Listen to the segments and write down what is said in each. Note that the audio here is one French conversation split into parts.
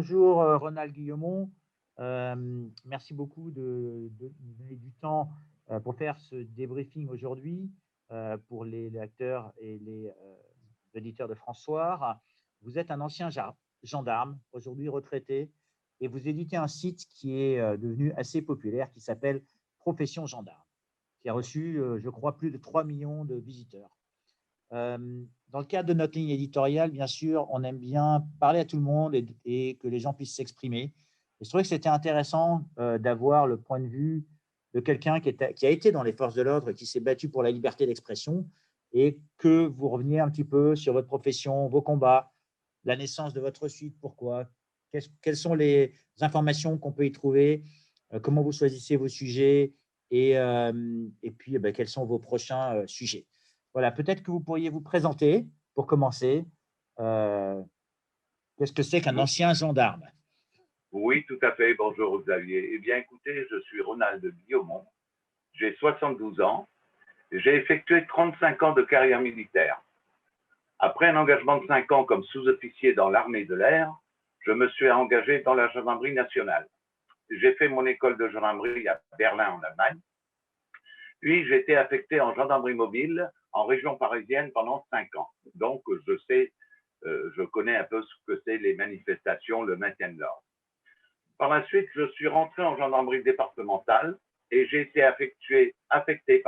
Bonjour Ronald Guillemont. Merci beaucoup de nous donner du temps pour faire ce débriefing aujourd'hui pour les lecteurs et les auditeurs de François. Vous êtes un ancien gendarme, aujourd'hui retraité, et vous éditez un site qui est devenu assez populaire qui s'appelle Profession Gendarme, qui a reçu, je crois, plus de 3 millions de visiteurs. Dans le cadre de notre ligne éditoriale, bien sûr, on aime bien parler à tout le monde et que les gens puissent s'exprimer. Et je trouvais que c'était intéressant d'avoir le point de vue de quelqu'un qui a été dans les forces de l'ordre, qui s'est battu pour la liberté d'expression, et que vous reveniez un petit peu sur votre profession, vos combats, la naissance de votre suite, pourquoi, quelles sont les informations qu'on peut y trouver, comment vous choisissez vos sujets, et puis quels sont vos prochains sujets. Voilà, peut-être que vous pourriez vous présenter pour commencer. Qu'est-ce que c'est qu'un ancien gendarme? Oui, tout à fait. Bonjour Xavier. Eh bien, écoutez, je suis Ronald Guillemont. J'ai 72 ans. J'ai effectué 35 ans de carrière militaire. Après un engagement de 5 ans comme sous-officier dans l'armée de l'air, je me suis engagé dans la gendarmerie nationale. J'ai fait mon école de gendarmerie à Berlin, en Allemagne. Puis, j'ai été affecté en gendarmerie mobile en région parisienne pendant 5 ans. Donc, je connais un peu ce que c'est les manifestations, le maintien de l'ordre. Par la suite, je suis rentré en gendarmerie départementale et j'ai été affecté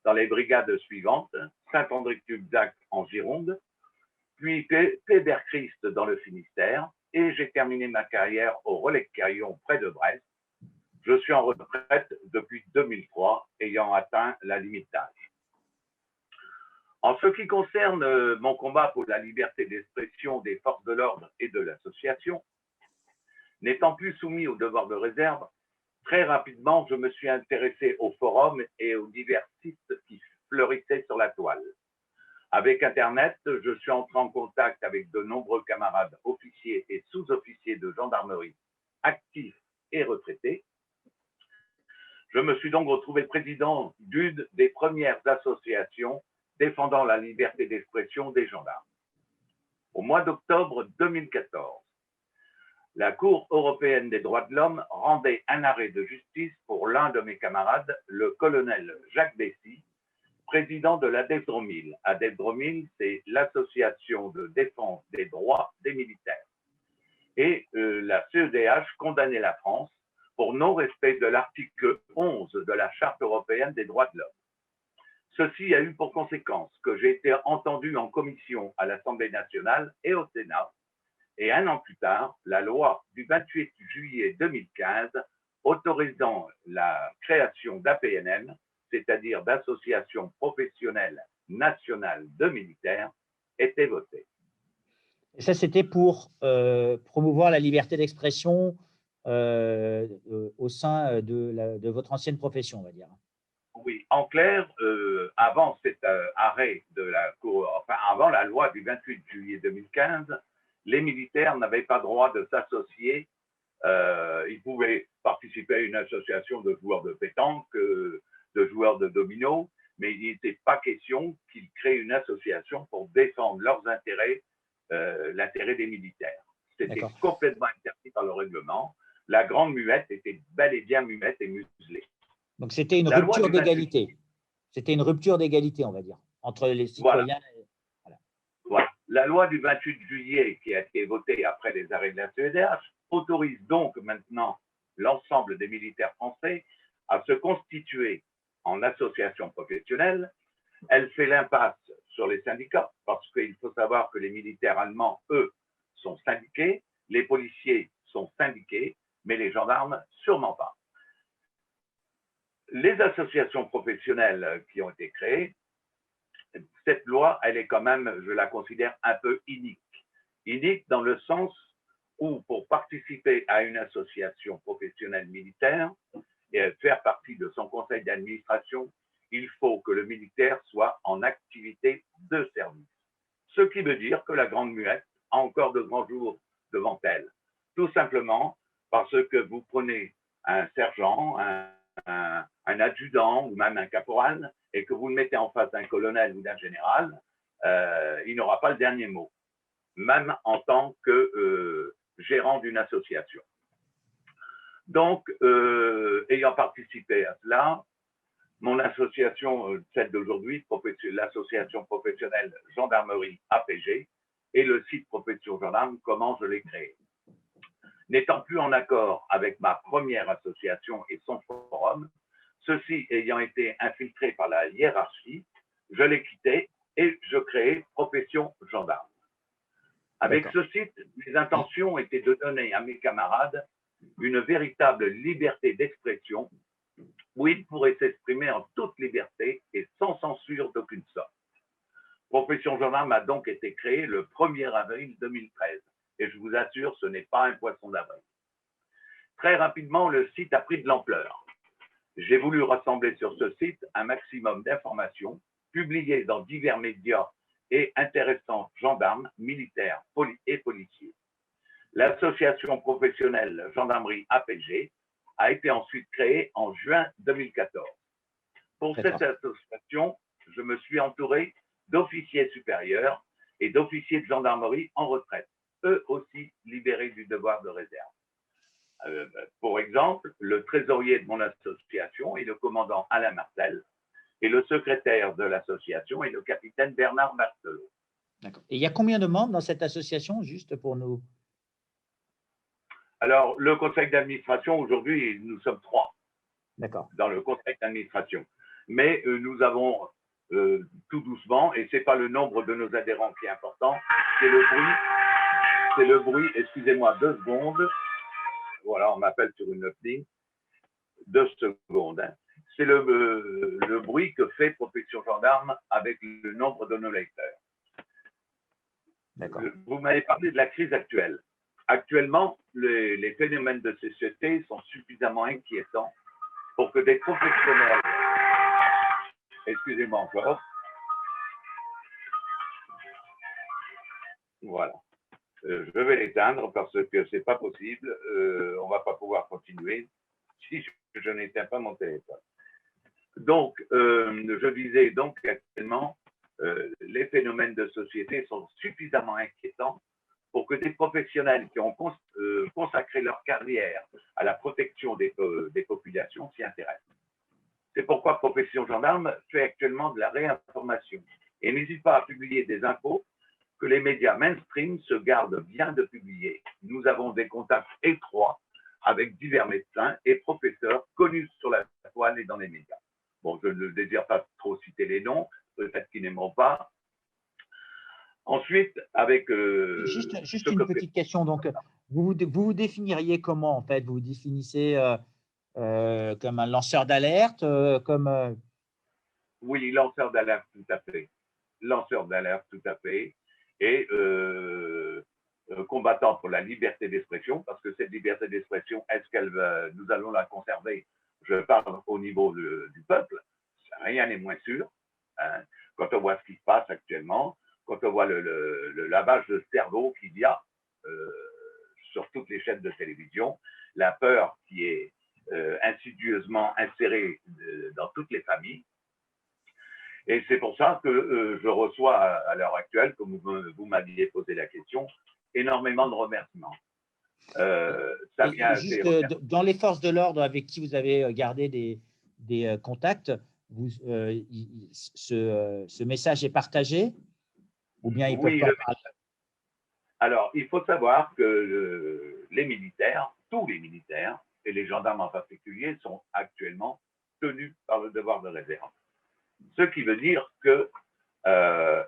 dans les brigades suivantes, Saint-André-Cubzac en Gironde, puis Péberchrist dans le Finistère, et j'ai terminé ma carrière au Relais-Carillon près de Brest. Je suis en retraite depuis 2003, ayant atteint la limite d'âge. En ce qui concerne mon combat pour la liberté d'expression des forces de l'ordre et de l'association, n'étant plus soumis au devoir de réserve, très rapidement, je me suis intéressé aux forums et aux divers sites qui fleurissaient sur la toile. Avec Internet, je suis entré en contact avec de nombreux camarades officiers et sous-officiers de gendarmerie, actifs et retraités. Je me suis donc retrouvé président d'une des premières associations défendant la liberté d'expression des gendarmes. Au mois d'octobre 2014, la Cour européenne des droits de l'homme rendait un arrêt de justice pour l'un de mes camarades, le colonel Jacques Bessy, président de l'ADEF-Dromil. ADEF-Dromil, c'est l'Association de défense des droits des militaires. Et la CEDH condamnait la France pour non-respect de l'article 11 de la Charte européenne des droits de l'homme. Ceci a eu pour conséquence que j'ai été entendu en commission à l'Assemblée nationale et au Sénat. Et un an plus tard, la loi du 28 juillet 2015 autorisant la création d'APNM, c'est-à-dire d'associations professionnelles nationales de militaires, était votée. Et ça, c'était pour promouvoir la liberté d'expression au sein de votre ancienne profession, on va dire. Oui, en clair, avant cet arrêt de la Cour, enfin avant la loi du 28 juillet 2015, les militaires n'avaient pas droit de s'associer. Ils pouvaient participer à une association de joueurs de pétanque, de joueurs de domino, mais il n'était pas question qu'ils créent une association pour défendre leurs intérêts, l'intérêt des militaires. C'était complètement interdit par le règlement. La grande muette était bel et bien muette et muselée. Donc, c'était une rupture d'égalité. C'était une rupture d'égalité, on va dire, entre les citoyens. Voilà. La loi du 28 juillet, qui a été votée après les arrêts de la CEDH, autorise donc maintenant l'ensemble des militaires français à se constituer en association professionnelle. Elle fait l'impasse sur les syndicats, parce qu'il faut savoir que les militaires allemands, eux, sont syndiqués, les policiers sont syndiqués, mais les gendarmes, sûrement pas. Les associations professionnelles qui ont été créées, cette loi, elle est quand même, je la considère un peu inique. Inique dans le sens où, pour participer à une association professionnelle militaire et faire partie de son conseil d'administration, il faut que le militaire soit en activité de service. Ce qui veut dire que la grande muette a encore de grands jours devant elle. Tout simplement parce que vous prenez un sergent, un adjudant ou même un caporal et que vous le mettez en face d'un colonel ou d'un général, il n'aura pas le dernier mot, même en tant que gérant d'une association. Donc, ayant participé à cela, mon association, celle d'aujourd'hui, l'association professionnelle gendarmerie APG, et le site Profession Gendarme, comment je l'ai créé. N'étant plus en accord avec ma première association et son forum, ceci ayant été infiltré par la hiérarchie, je l'ai quitté et je créai Profession Gendarme. Avec ce site, mes intentions étaient de donner à mes camarades une véritable liberté d'expression où ils pourraient s'exprimer en toute liberté et sans censure d'aucune sorte. Profession Gendarme a donc été créée le 1er avril 2013 et je vous assure, ce n'est pas un poisson d'avril. Très rapidement, le site a pris de l'ampleur. J'ai voulu rassembler sur ce site un maximum d'informations publiées dans divers médias et intéressant gendarmes, militaires et policiers. L'association professionnelle gendarmerie APG a été ensuite créée en juin 2014. Pour cette association, je me suis entouré d'officiers supérieurs et d'officiers de gendarmerie en retraite, eux aussi libérés du devoir de réserve. Pour exemple, le trésorier de mon association est le commandant Alain Martel, et le secrétaire de l'association est le capitaine Bernard Martelot. D'accord. Et il y a combien de membres dans cette association, juste pour nous? Alors, le conseil d'administration, aujourd'hui, nous sommes 3 dans le conseil d'administration. Mais nous avons tout doucement, et ce n'est pas le nombre de nos adhérents qui est important, c'est le bruit. C'est le bruit, excusez-moi, 2 secondes. Voilà, on m'appelle sur une autre ligne. 2 secondes. Hein. C'est le bruit que fait Profession Gendarme avec le nombre de nos lecteurs. Vous m'avez parlé de la crise actuelle. Actuellement, les phénomènes de société sont suffisamment inquiétants pour que des professionnels, excusez-moi encore, voilà, je vais l'éteindre parce que ce n'est pas possible, on ne va pas pouvoir continuer si je n'éteins pas mon téléphone. Donc, je disais donc actuellement, les phénomènes de société sont suffisamment inquiétants pour que des professionnels qui ont consacré leur carrière à la protection des populations s'y intéressent. C'est pourquoi Profession Gendarme fait actuellement de la réinformation et n'hésite pas à publier des infos que les médias mainstream se gardent bien de publier. Nous avons des contacts étroits avec divers médecins et professeurs connus sur la toile et dans les médias. Bon, je ne désire pas trop citer les noms, peut-être qu'ils n'aimeront pas. Ensuite, avec… juste une petite question. Donc, vous vous définiriez comment, en fait? Vous vous définissez comme un lanceur d'alerte, comme… Oui, lanceur d'alerte, tout à fait. Lanceur d'alerte, tout à fait. Et combattant pour la liberté d'expression, parce que cette liberté d'expression, est-ce qu'elle nous allons la conserver? Je parle au niveau du peuple, rien n'est moins sûr. Hein. Quand on voit ce qui se passe actuellement, quand on voit le lavage de cerveau qu'il y a sur toutes les chaînes de télévision, la peur qui est insidieusement insérée dans toutes les familles. Et c'est pour ça que je reçois à l'heure actuelle, comme vous m'aviez posé la question, énormément de remerciements. Ça vient dans les forces de l'ordre avec qui vous avez gardé des contacts, ce message est partagé ou bien ils peuvent pas parler? Alors, il faut savoir que les militaires, tous les militaires, et les gendarmes en particulier, sont actuellement tenus par le devoir de réserve. Ce qui veut dire que,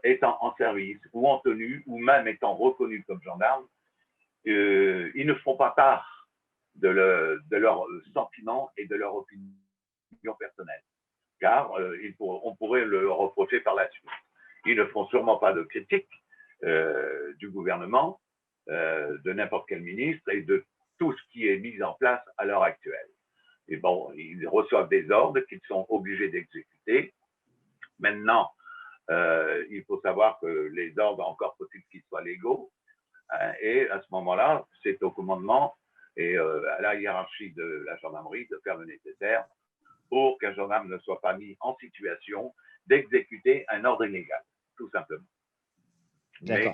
étant en service ou en tenue, ou même étant reconnus comme gendarmes, ils ne feront pas part de leurs sentiments et de leur opinion personnelle. Car on pourrait le reprocher par la suite. Ils ne feront sûrement pas de critique du gouvernement, de n'importe quel ministre et de tout ce qui est mis en place à l'heure actuelle. Et bon, ils reçoivent des ordres qu'ils sont obligés d'exécuter. Maintenant, il faut savoir que les ordres, encore faut-il qu'ils soient légaux, hein, et à ce moment-là, c'est au commandement et à la hiérarchie de la gendarmerie de faire le nécessaire pour qu'un gendarme ne soit pas mis en situation d'exécuter un ordre illégal, tout simplement. Mais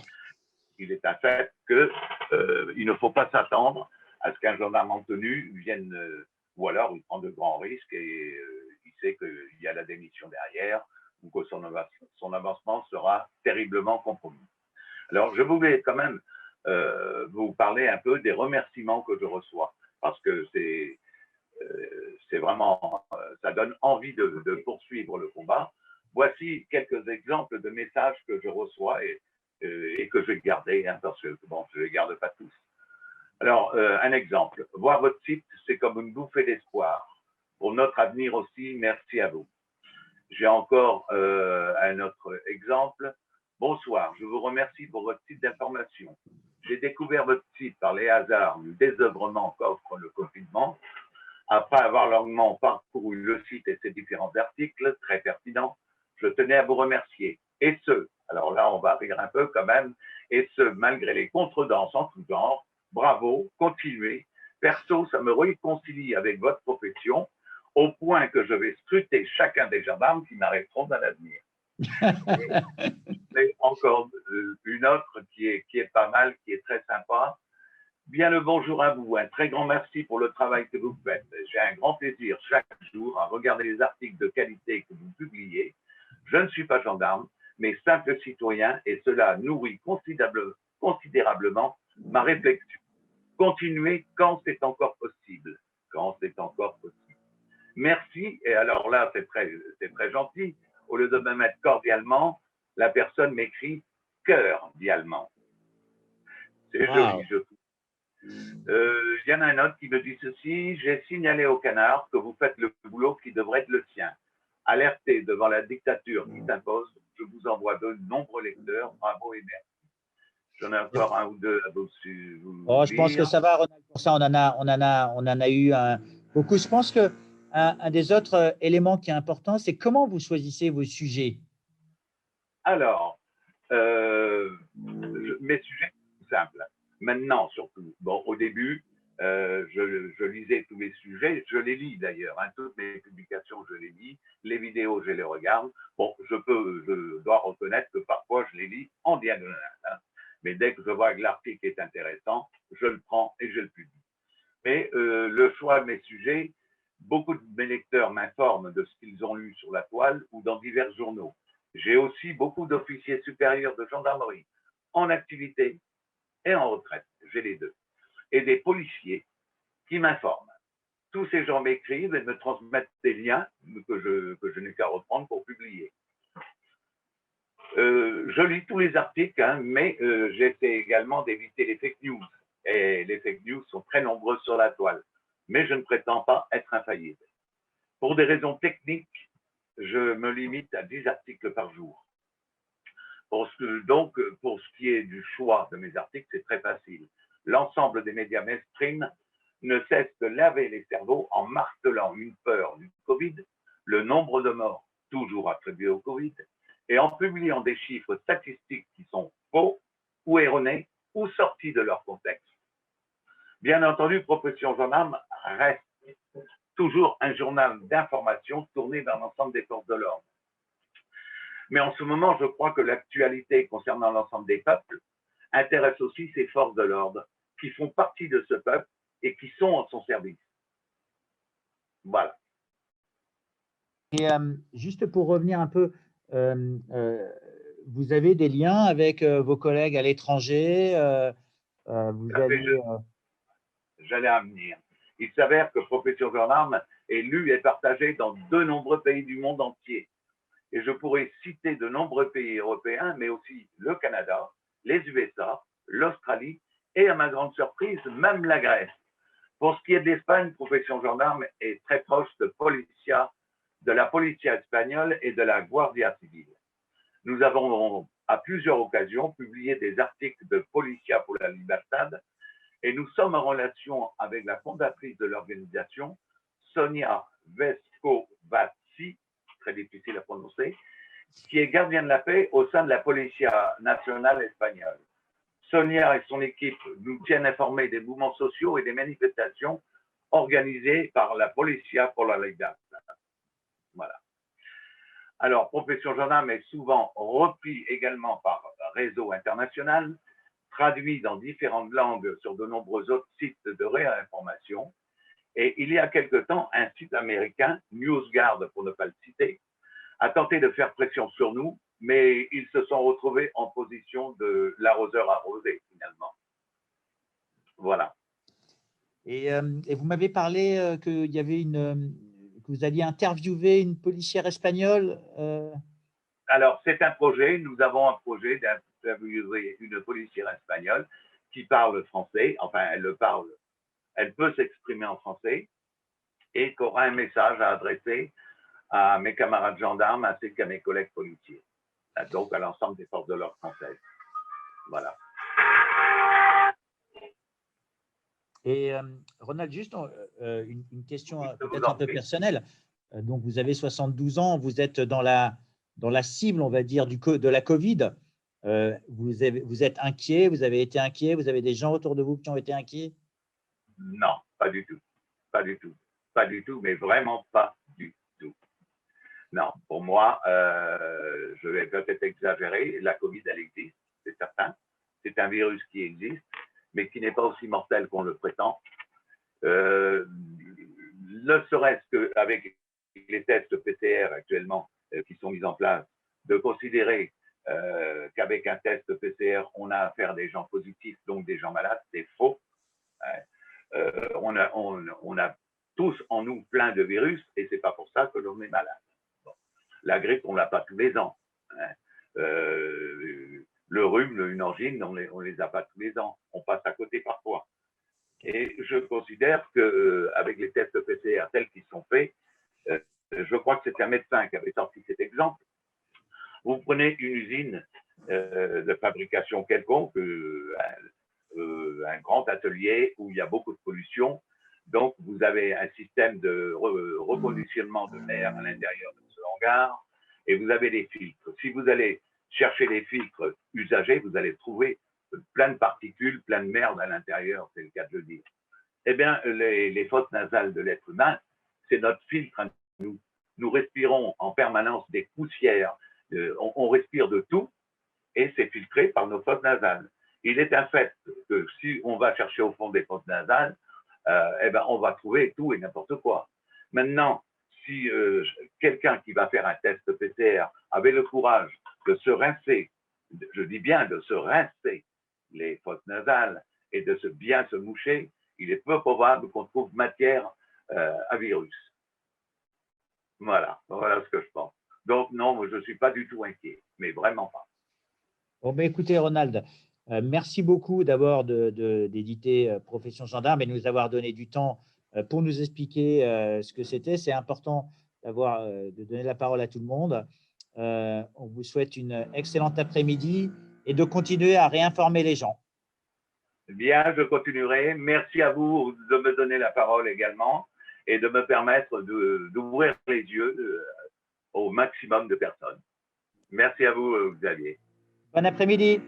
il est un fait que il ne faut pas s'attendre à ce qu'un gendarme en tenue vienne, ou alors il prend de grands risques et il sait qu'il y a la démission derrière ou que son avancement sera terriblement compromis. Alors, je voulais quand même vous parler un peu des remerciements que je reçois, parce que c'est vraiment, ça donne envie de poursuivre le combat. Voici quelques exemples de messages que je reçois et que je vais garder, hein, parce que bon, je ne les garde pas tous. Alors, un exemple, voir votre site, c'est comme une bouffée d'espoir. Pour notre avenir aussi, merci à vous. J'ai encore un autre exemple. Bonsoir, je vous remercie pour votre site d'information. J'ai découvert votre site par les hasards du désœuvrement qu'offre le confinement. Après avoir longuement parcouru le site et ses différents articles très pertinents, je tenais à vous remercier. Et ce, alors là, on va rire un peu quand même, et ce, malgré les contredanses en tout genre. Bravo, continuez. Perso, ça me réconcilie avec votre profession, au point que je vais scruter chacun des gendarmes qui m'arrêteront dans l'avenir. Et encore une autre qui est pas mal, qui est très sympa. Bien le bonjour à vous, un très grand merci pour le travail que vous faites. J'ai un grand plaisir chaque jour à regarder les articles de qualité que vous publiez. Je ne suis pas gendarme, mais simple citoyen et cela nourrit considérablement ma réflexion. Continuez quand c'est encore possible. Quand c'est encore possible. Merci, et alors là, c'est très gentil. Au lieu de me mettre cordialement, la personne m'écrit cordialement. C'est joli, je trouve. Il y en a un autre qui me dit ceci. J'ai signalé au canard que vous faites le boulot qui devrait être le sien. Alerté devant la dictature qui s'impose, je vous envoie de nombreux lecteurs. Bravo et merci. J'en ai encore un ou deux à vous je pense que ça va, Ronald. Pour ça, on en a eu beaucoup. Je pense que un des autres éléments qui est important, c'est comment vous choisissez vos sujets. Alors, mes sujets sont simples. Maintenant, surtout, bon, au début, je lisais tous les sujets, je les lis d'ailleurs, hein, toutes mes publications, je les lis, les vidéos, je les regarde. Bon, je dois reconnaître que parfois, je les lis en diagonale. Hein, mais dès que je vois que l'article est intéressant, je le prends et je le publie. Mais le choix de mes sujets, beaucoup de mes lecteurs m'informent de ce qu'ils ont lu sur la toile ou dans divers journaux. J'ai aussi beaucoup d'officiers supérieurs de gendarmerie en activité et en retraite, j'ai les deux, et des policiers qui m'informent. Tous ces gens m'écrivent et me transmettent des liens que je n'ai qu'à reprendre pour publier. Je lis tous les articles, hein, mais j'essaie également d'éviter les fake news. Et les fake news sont très nombreuses sur la toile. Mais je ne prétends pas être infaillible. Pour des raisons techniques, je me limite à 10 articles par jour. Donc, pour ce qui est du choix de mes articles, c'est très facile. L'ensemble des médias mainstream ne cesse de laver les cerveaux en martelant une peur du Covid, le nombre de morts toujours attribués au Covid, et en publiant des chiffres statistiques qui sont faux ou erronés ou sortis de leur contexte. Bien entendu, Profession Gendarme reste toujours un journal d'information tourné vers l'ensemble des forces de l'ordre. Mais en ce moment, je crois que l'actualité concernant l'ensemble des peuples intéresse aussi ces forces de l'ordre qui font partie de ce peuple et qui sont en son service. Voilà. Et juste pour revenir un peu, vous avez des liens avec vos collègues à l'étranger, J'allais en venir. Il s'avère que Profession Gendarme est lue et partagée dans de nombreux pays du monde entier. Et je pourrais citer de nombreux pays européens, mais aussi le Canada, les USA, l'Australie et, à ma grande surprise, même la Grèce. Pour ce qui est de l'Espagne, Profession Gendarme est très proche de la Policia espagnole et de la Guardia Civile. Nous avons, à plusieurs occasions, publié des articles de Policia pour la Libertad et nous sommes en relation avec la fondatrice de l'organisation, Sonia Vescovaci, très difficile à prononcer, qui est gardienne de la paix au sein de la Policia nationale espagnole. Sonia et son équipe nous tiennent informés des mouvements sociaux et des manifestations organisées par la Policia pour la Libertad. Voilà. Alors, Profession Gendarme est souvent repris également par réseau international, traduit dans différentes langues sur de nombreux autres sites de réinformation. Et il y a quelque temps, un site américain, NewsGuard pour ne pas le citer, a tenté de faire pression sur nous, mais ils se sont retrouvés en position de l'arroseur arrosé, finalement. Voilà. Et vous m'avez parlé qu'il y avait que vous alliez interviewer une policière espagnole. Alors, c'est un projet. Nous avons un projet d'interviewer une policière espagnole qui parle français. Enfin, elle le parle. Elle peut s'exprimer en français et qui aura un message à adresser à mes camarades gendarmes ainsi qu'à mes collègues policiers. Donc, à l'ensemble des forces de l'ordre françaises. Voilà. Et Ronald, juste une question peut-être un peu personnelle. Donc, vous avez 72 ans, vous êtes dans la cible, on va dire, de la Covid. Vous êtes inquiet, vous avez été inquiet, vous avez des gens autour de vous qui ont été inquiets? Non, pas du tout. Pas du tout. Pas du tout, mais vraiment pas du tout. Non, pour moi, je vais peut-être exagérer, la Covid, elle existe, c'est certain. C'est un virus qui existe, mais qui n'est pas aussi mortel qu'on le prétend. Ne serait-ce qu'avec les tests PCR actuellement qui sont mis en place, de considérer qu'avec un test PCR, on a affaire à des gens positifs, donc des gens malades, c'est faux. On a tous en nous plein de virus et c'est pas pour ça que l'on est malade. Bon. La grippe, on l'a pas tous les ans. Le rhume, une angine, on les a pas tous les ans. On passe à côté parfois. Et je considère qu'avec les tests PCR tels qu'ils sont faits, je crois que c'est un médecin qui avait sorti cet exemple. Vous prenez une usine de fabrication quelconque, un grand atelier où il y a beaucoup de pollution. Donc, vous avez un système de reconditionnement de l'air à l'intérieur de ce hangar et vous avez des filtres. Si vous allez chercher les filtres usagés, vous allez trouver plein de particules, plein de merde à l'intérieur, c'est le cas de le dire. Eh bien, les fosses nasales de l'être humain, c'est notre filtre à nous. Nous respirons en permanence des poussières, on respire de tout et c'est filtré par nos fosses nasales. Il est un fait que si on va chercher au fond des fosses nasales, eh ben, on va trouver tout et n'importe quoi. Maintenant, si quelqu'un qui va faire un test PCR avait le courage de se rincer, je dis bien de se rincer les fosses nasales et de bien se moucher, il est peu probable qu'on trouve matière à virus. Voilà ce que je pense. Donc non, je ne suis pas du tout inquiet, mais vraiment pas. Bon, ben, écoutez, Ronald, merci beaucoup d'abord d'éditer Profession Gendarme et de nous avoir donné du temps pour nous expliquer ce que c'était. C'est important de donner la parole à tout le monde. On vous souhaite une excellente après-midi et de continuer à réinformer les gens. Bien, je continuerai. Merci à vous de me donner la parole également et de me permettre d'ouvrir les yeux au maximum de personnes. Merci à vous, Xavier. Bon après-midi.